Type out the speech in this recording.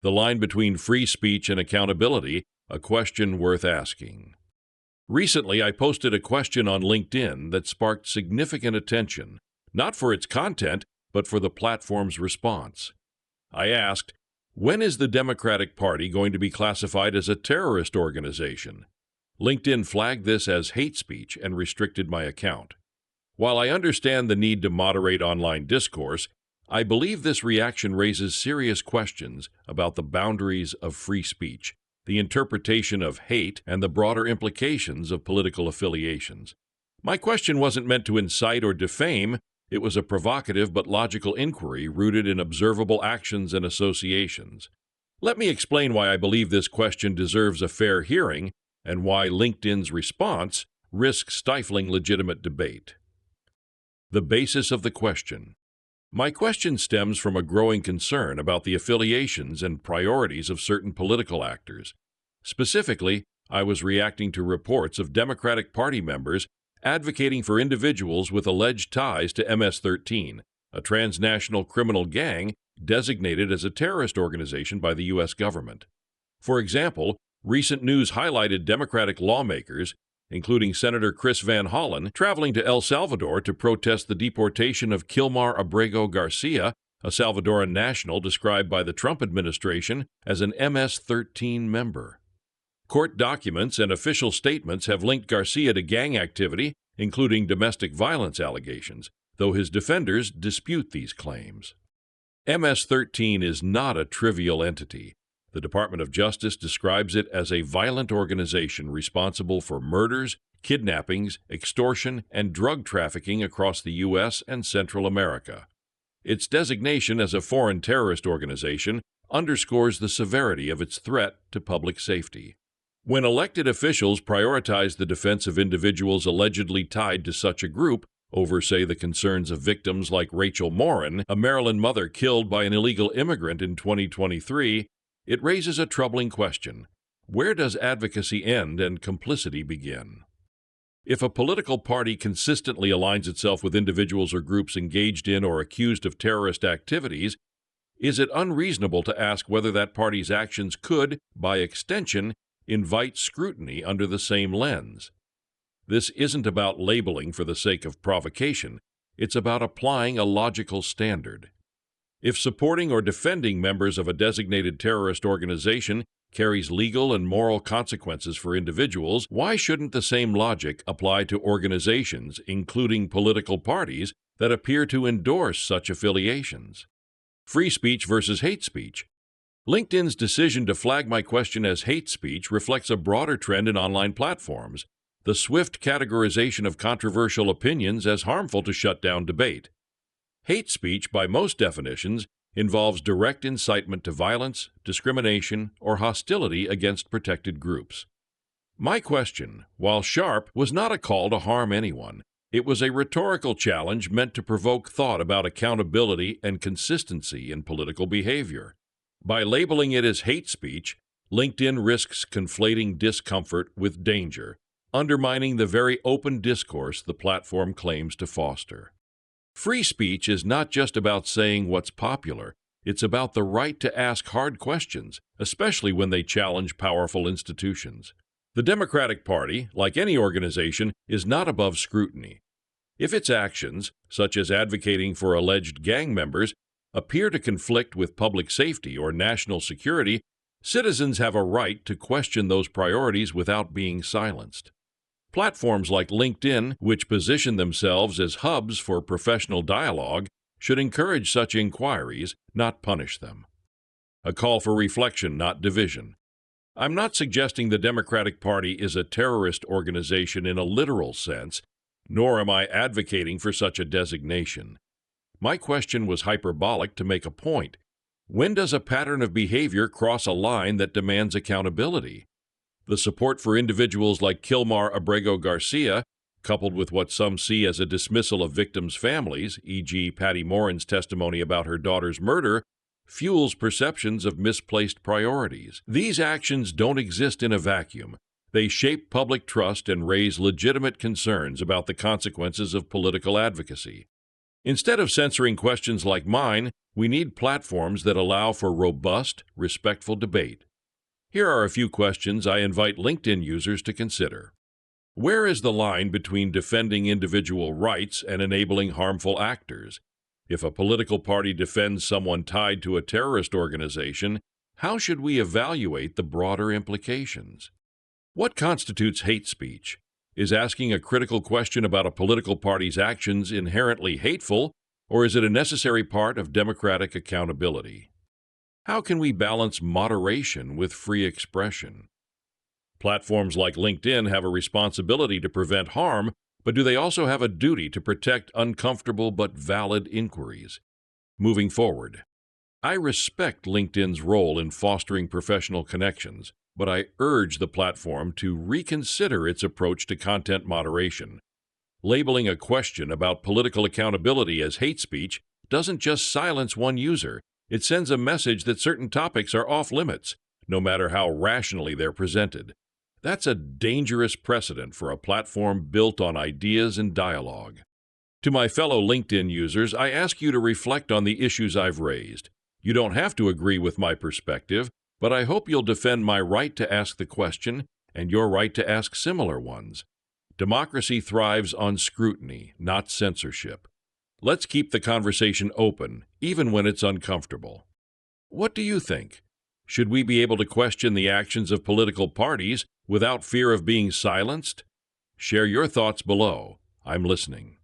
The line between free speech and accountability, a question worth asking. Recently, I posted a question on LinkedIn that sparked significant attention, not for its content, but for the platform's response. I asked, when is the Democratic Party going to be classified as a terrorist organization? LinkedIn flagged this as hate speech and restricted my account. While I understand the need to moderate online discourse, I believe this reaction raises serious questions about the boundaries of free speech, the interpretation of hate, and the broader implications of political affiliations. My question wasn't meant to incite or defame. It was a provocative but logical inquiry rooted in observable actions and associations. Let me explain why I believe this question deserves a fair hearing and why LinkedIn's response risks stifling legitimate debate. The basis of the question. My question stems from a growing concern about the affiliations and priorities of certain political actors. Specifically, I was reacting to reports of Democratic Party members advocating for individuals with alleged ties to MS-13, a transnational criminal gang designated as a terrorist organization by the U.S. government. For example, recent news highlighted Democratic lawmakers, including Senator Chris Van Hollen, traveling to El Salvador to protest the deportation of Kilmar Abrego Garcia, a Salvadoran national described by the Trump administration as an MS-13 member. Court documents and official statements have linked Garcia to gang activity, including domestic violence allegations, though his defenders dispute these claims. MS-13 is not a trivial entity. The Department of Justice describes it as a violent organization responsible for murders, kidnappings, extortion, and drug trafficking across the U.S. and Central America. Its designation as a foreign terrorist organization underscores the severity of its threat to public safety. When elected officials prioritize the defense of individuals allegedly tied to such a group over, say, the concerns of victims like Rachel Morin, a Maryland mother killed by an illegal immigrant in 2023, it raises a troubling question. Where does advocacy end and complicity begin? If a political party consistently aligns itself with individuals or groups engaged in or accused of terrorist activities, is it unreasonable to ask whether that party's actions could, by extension, invite scrutiny under the same lens? This isn't about labeling for the sake of provocation. It's about applying a logical standard. If supporting or defending members of a designated terrorist organization carries legal and moral consequences for individuals, why shouldn't the same logic apply to organizations, including political parties, that appear to endorse such affiliations? Free speech versus hate speech. LinkedIn's decision to flag my question as hate speech reflects a broader trend in online platforms, the swift categorization of controversial opinions as harmful to shut down debate. Hate speech, by most definitions, involves direct incitement to violence, discrimination, or hostility against protected groups. My question, while sharp, was not a call to harm anyone. It was a rhetorical challenge meant to provoke thought about accountability and consistency in political behavior. By labeling it as hate speech, LinkedIn risks conflating discomfort with danger, undermining the very open discourse the platform claims to foster. Free speech is not just about saying what's popular. It's about the right to ask hard questions, especially when they challenge powerful institutions. The Democratic Party, like any organization, is not above scrutiny. If its actions, such as advocating for alleged gang members, appear to conflict with public safety or national security, citizens have a right to question those priorities without being silenced. Platforms like LinkedIn, which position themselves as hubs for professional dialogue, should encourage such inquiries, not punish them. A call for reflection, not division. I'm not suggesting the Democratic Party is a terrorist organization in a literal sense, nor am I advocating for such a designation. My question was hyperbolic to make a point. When does a pattern of behavior cross a line that demands accountability? The support for individuals like Kilmar Abrego Garcia, coupled with what some see as a dismissal of victims' families, e.g. Patty Morin's testimony about her daughter's murder, fuels perceptions of misplaced priorities. These actions don't exist in a vacuum. They shape public trust and raise legitimate concerns about the consequences of political advocacy. Instead of censoring questions like mine, we need platforms that allow for robust, respectful debate. Here are a few questions I invite LinkedIn users to consider. Where is the line between defending individual rights and enabling harmful actors? If a political party defends someone tied to a terrorist organization, how should we evaluate the broader implications? What constitutes hate speech? Is asking a critical question about a political party's actions inherently hateful, or is it a necessary part of democratic accountability? How can we balance moderation with free expression? Platforms like LinkedIn have a responsibility to prevent harm, but do they also have a duty to protect uncomfortable but valid inquiries? Moving forward, I respect LinkedIn's role in fostering professional connections, but I urge the platform to reconsider its approach to content moderation. Labeling a question about political accountability as hate speech doesn't just silence one user, it sends a message that certain topics are off limits, no matter how rationally they're presented. That's a dangerous precedent for a platform built on ideas and dialogue. To my fellow LinkedIn users, I ask you to reflect on the issues I've raised. You don't have to agree with my perspective, but I hope you'll defend my right to ask the question and your right to ask similar ones. Democracy thrives on scrutiny, not censorship. Let's keep the conversation open, even when it's uncomfortable. What do you think? Should we be able to question the actions of political parties without fear of being silenced? Share your thoughts below. I'm listening.